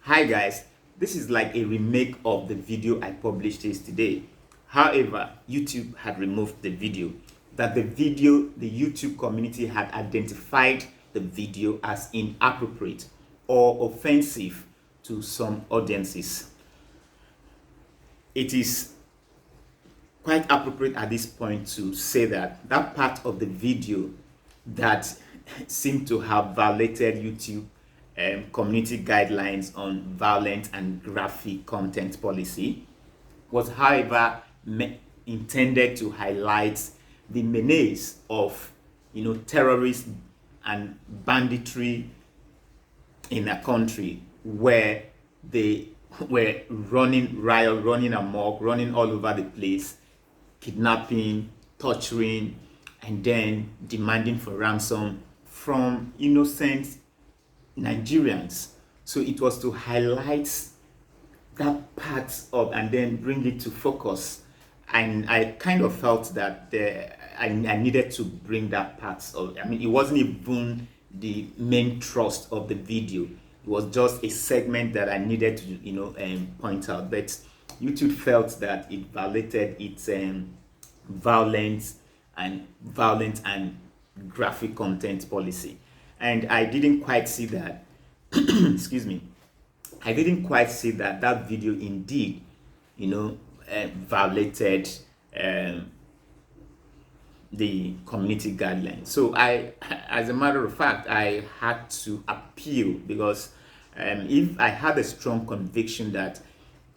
Hi guys, this is like a remake of the video I published yesterday. However, YouTube had removed the video. The YouTube community had identified the video as inappropriate or offensive to some audiences. It is quite appropriate at this point to say that that part of the video that seemed to have violated YouTube community guidelines on violent and graphic content policy was, however, intended to highlight the menace of terrorism and banditry in a country where they were running riot, running amok, running all over the place, kidnapping, torturing, and then demanding for ransom from innocent Nigerians. So it was to highlight that part of and then bring it to focus. And I kind of felt that I needed to bring that part of. I mean, it wasn't even the main thrust of the video. It was just a segment that I needed to point out. But YouTube felt that it violated its violent and graphic content policy, and I didn't quite see that. Excuse me. I didn't quite see that video indeed, violated the community guidelines. So as a matter of fact, I had to appeal because if I had a strong conviction that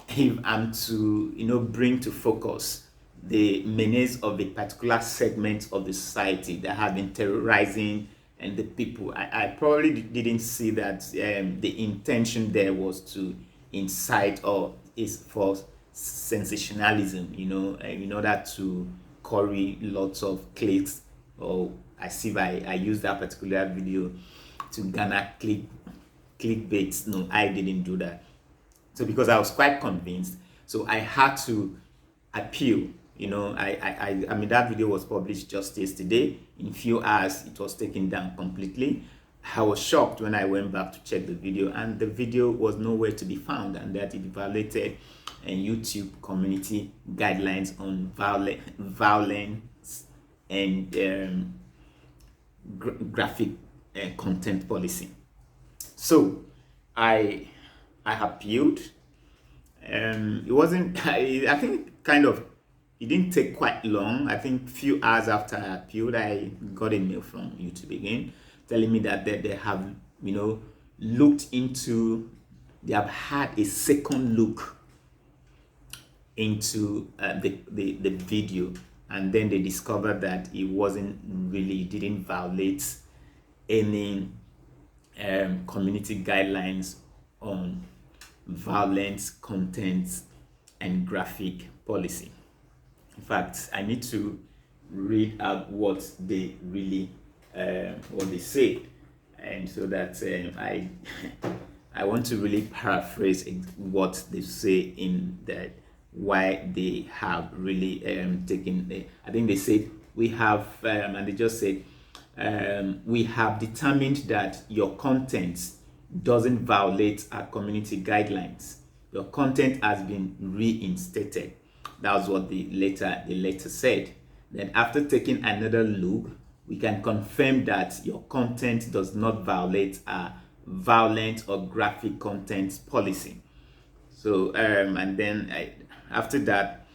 if I'm to, bring to focus the menace of a particular segment of the society that have been terrorizing and the people, I probably didn't see that the intention there was to incite or is for sensationalism, in order to curry lots of clicks, or as if I used that particular video to garner clickbaits. No, I didn't do that. So because I was quite convinced, so I had to appeal. I mean, that video was published just yesterday. In a few hours, it was taken down completely. I was shocked when I went back to check the video, and the video was nowhere to be found, and that it violated YouTube community guidelines on violence and graphic content policy. So I appealed. It wasn't. I think kind of. It didn't take quite long. I think a few hours after I appealed, I got a mail from YouTube again telling me that they have, looked into, they have had a second look into the video, and then they discovered that it didn't violate any community guidelines on violence, content, and graphic policy. In fact, I need to read out what they really what they say, and so that I want to really paraphrase what they say in that, why they have really taken. I think they said we have, and they just said we have determined that your content doesn't violate our community guidelines. Your content has been reinstated. That was what the letter said. Then after taking another look, we can confirm that your content does not violate a violent or graphic content policy. So and then after that,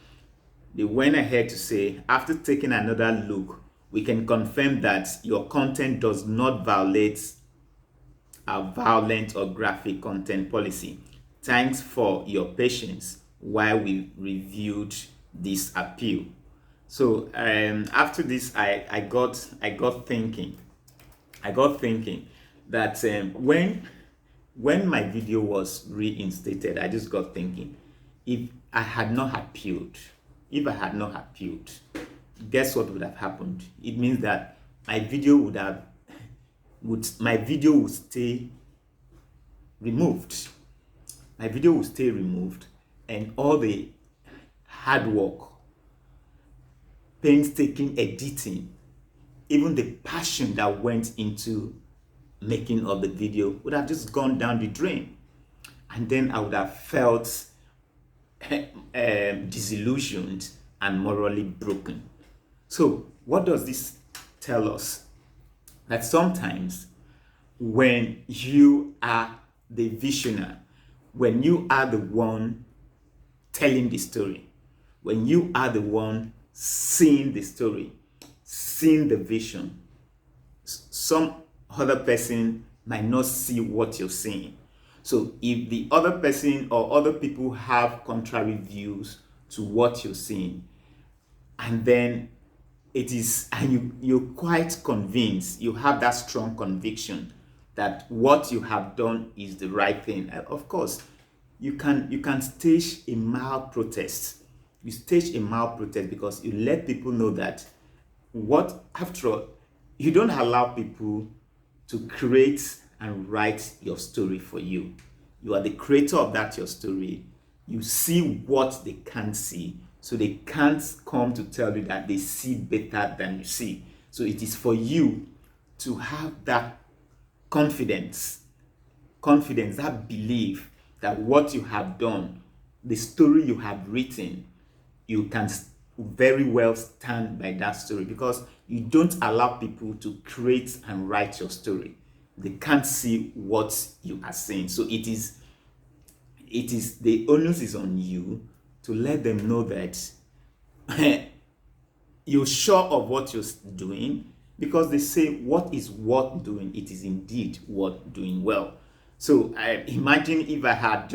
they went ahead to say, after taking another look, we can confirm that your content does not violate a violent or graphic content policy. Thanks for your patience while we reviewed this appeal. So after this, I got thinking that when my video was reinstated, I just got thinking, if I had not appealed, guess what would have happened? It means that my video would stay removed. My video will stay removed, and all the hard work, painstaking editing, even the passion that went into making of the video would have just gone down the drain. and then I would have felt disillusioned and morally broken. So what does this tell us? That sometimes when you are the visionary, when you are the one telling the story, when you are the one seeing the story, seeing the vision, some other person might not see what you're seeing. So if the other person or other people have contrary views to what you're seeing, and then it is, and you're quite convinced, you have that strong conviction that what you have done is the right thing, of course you can stage a mild protest. You stage a mild protest because you let people know that what, after all, you don't allow people to create and write your story for you. You are the creator of that your story. You see what they can't see, so they can't come to tell you that they see better than you see. So it is for you to have that confidence, that belief that what you have done, the story you have written, you can very well stand by that story, because you don't allow people to create and write your story. They can't see what you are saying. So it is the onus is on you to let them know that you're sure of what you're doing, because they say what is worth doing, it is indeed worth doing well. So I imagine if I had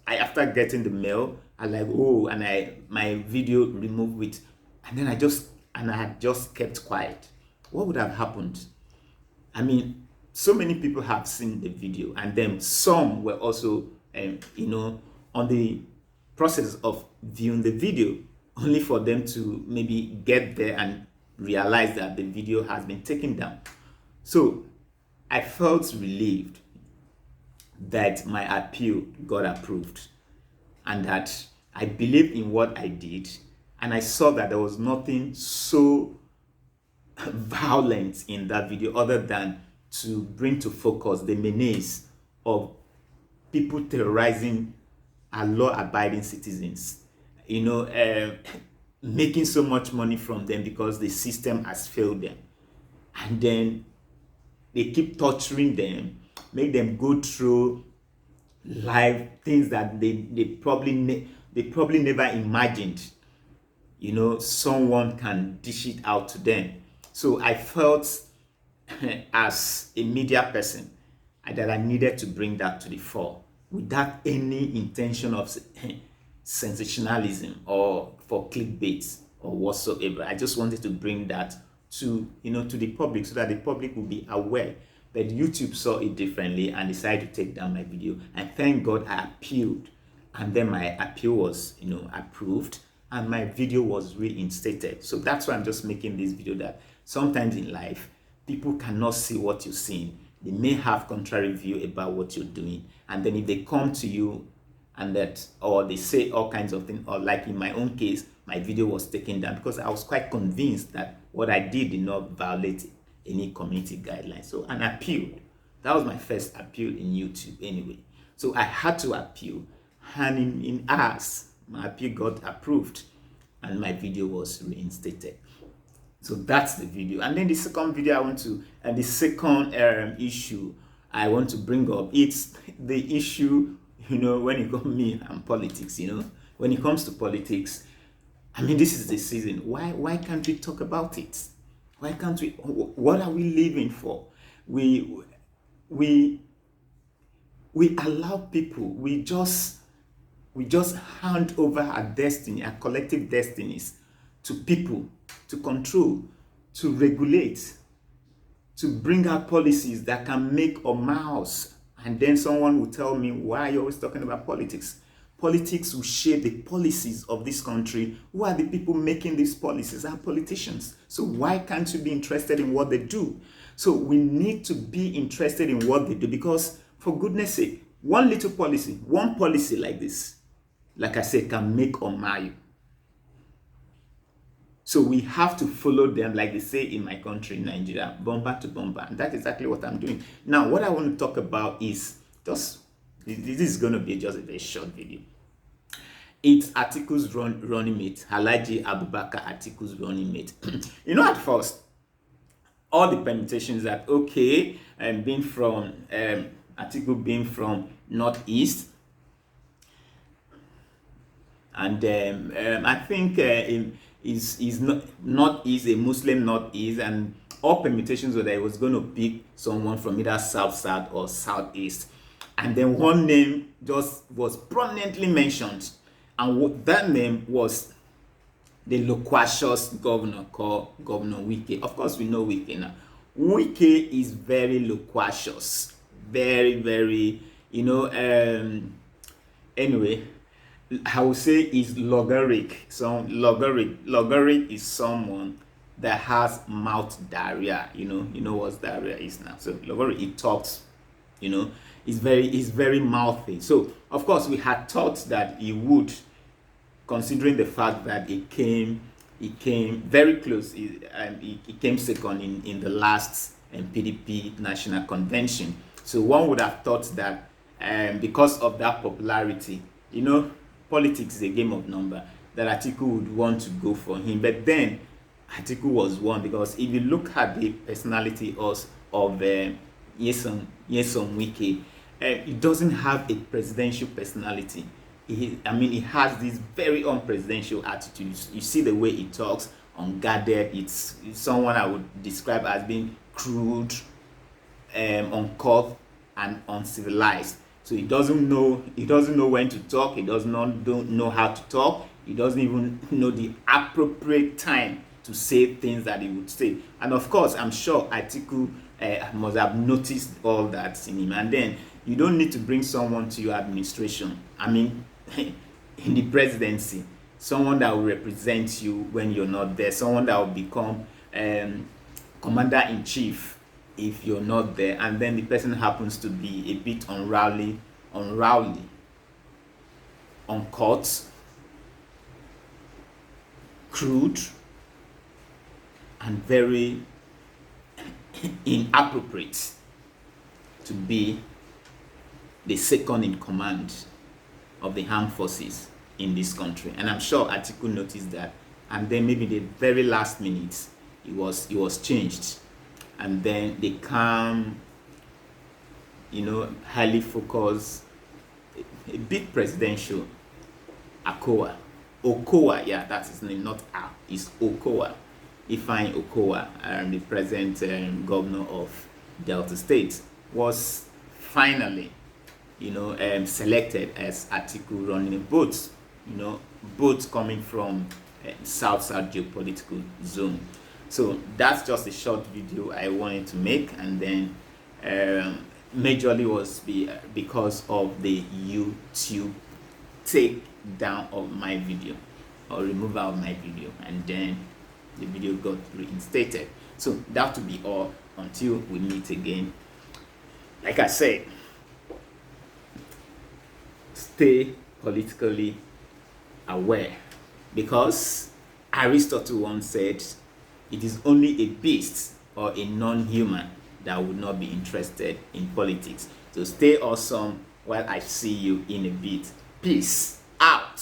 after getting the mail, I like, oh, and my video removed with, and then I had just kept quiet, what would have happened? I mean, so many people have seen the video, and then some were also on the process of viewing the video, only for them to maybe get there and realize that the video has been taken down. So I felt relieved that my appeal got approved, and that I believed in what I did, and I saw that there was nothing so violent in that video other than to bring to focus the menace of people terrorizing our law-abiding citizens, making so much money from them because the system has failed them, and then they keep torturing them, make them go through life things that they probably never imagined someone can dish it out to them. So I felt as a media person that I needed to bring that to the fore without any intention of sensationalism or for clickbait or whatsoever. I just wanted to bring that to the public, so that the public will be aware. But YouTube saw it differently and decided to take down my video. And thank God I appealed, and then my appeal was approved, and my video was reinstated. So that's why I'm just making this video, that sometimes in life people cannot see what you're seeing. They may have contrary view about what you're doing, and then if they come to you and or they say all kinds of things, or like in my own case, my video was taken down because I was quite convinced that what I did not violate any community guidelines. So an appeal, that was my first appeal in YouTube anyway. So I had to appeal, and in hours my appeal got approved and my video was reinstated. So that's the video. And then the second video the second issue I want to bring up, it's the issue, when it comes to me and politics, when it comes to politics, I mean, this is the season. Why can't we talk about it? Why can't we? What are we living for? We allow people. We just hand over our destiny, our collective destinies, to people to control, to regulate, to bring out policies that can make or mouse. And then someone will tell me, why are you always talking about politics? Politics will shape the policies of this country. Who are the people making these policies? Are politicians. So why can't you be interested in what they do? So we need to be interested in what they do, because for goodness sake, one policy like this, like I said, can make or mar you. So we have to follow them, like they say in my country, Nigeria, bumper to bumper. And that's exactly what I'm doing. Now, what I want to talk about is just This is going to be just a very short video. It's Atiku's running mate, Alhaji Abubakar Atiku's running mate. At first, all the permutations that, okay, being from Atiku being from Northeast, and I think is not a Muslim Northeast, and all permutations were that he was going to pick someone from either South or Southeast, and then one name just was prominently mentioned, and that name was the loquacious governor called Governor Wike. Of course, we know Wike now. Wike is very loquacious, very, anyway, I would say is logoric. So logoric is someone that has mouth diarrhea. You know what diarrhea is now. So logoric, it talks, is very mouthy. So of course we had thought that he would, considering the fact that he came very close. He came second in the last PDP National Convention. So one would have thought that because of that popularity, politics is a game of number, that Atiku would want to go for him. But then Atiku was one, because if you look at the personality of Nyesom Wike, he doesn't have a presidential personality. He has this very unpresidential attitude. You see the way he talks, unguarded. It's someone I would describe as being crude, uncouth, and uncivilized. So he doesn't know when to talk. He don't know how to talk. He doesn't even know the appropriate time to say things that he would say. And of course, I'm sure Atiku must have noticed all that in him. And then you don't need to bring someone to your administration. In the presidency, someone that will represent you when you're not there, someone that will become commander-in-chief if you're not there, and then the person happens to be a bit unruly, uncouth, crude, and very inappropriate to be the second in command of the armed forces in this country. And I'm sure Atiku noticed that, and then maybe the very last minute it was changed, and then the calm, highly focused, a bit presidential Okowa, yeah, that's his name, not A, it's Okowa, Ifeanyi Okowa, the present governor of Delta State, was finally selected as Atiku running votes, votes coming from South geopolitical zone. So that's just a short video I wanted to make, and then majorly was because of the YouTube take down of my video, or removal of my video, and then the video got reinstated. So that will be all until we meet again. Like I said, stay politically aware, because Aristotle once said it is only a beast or a non-human that would not be interested in politics. So stay awesome while I see you in a bit. Peace out.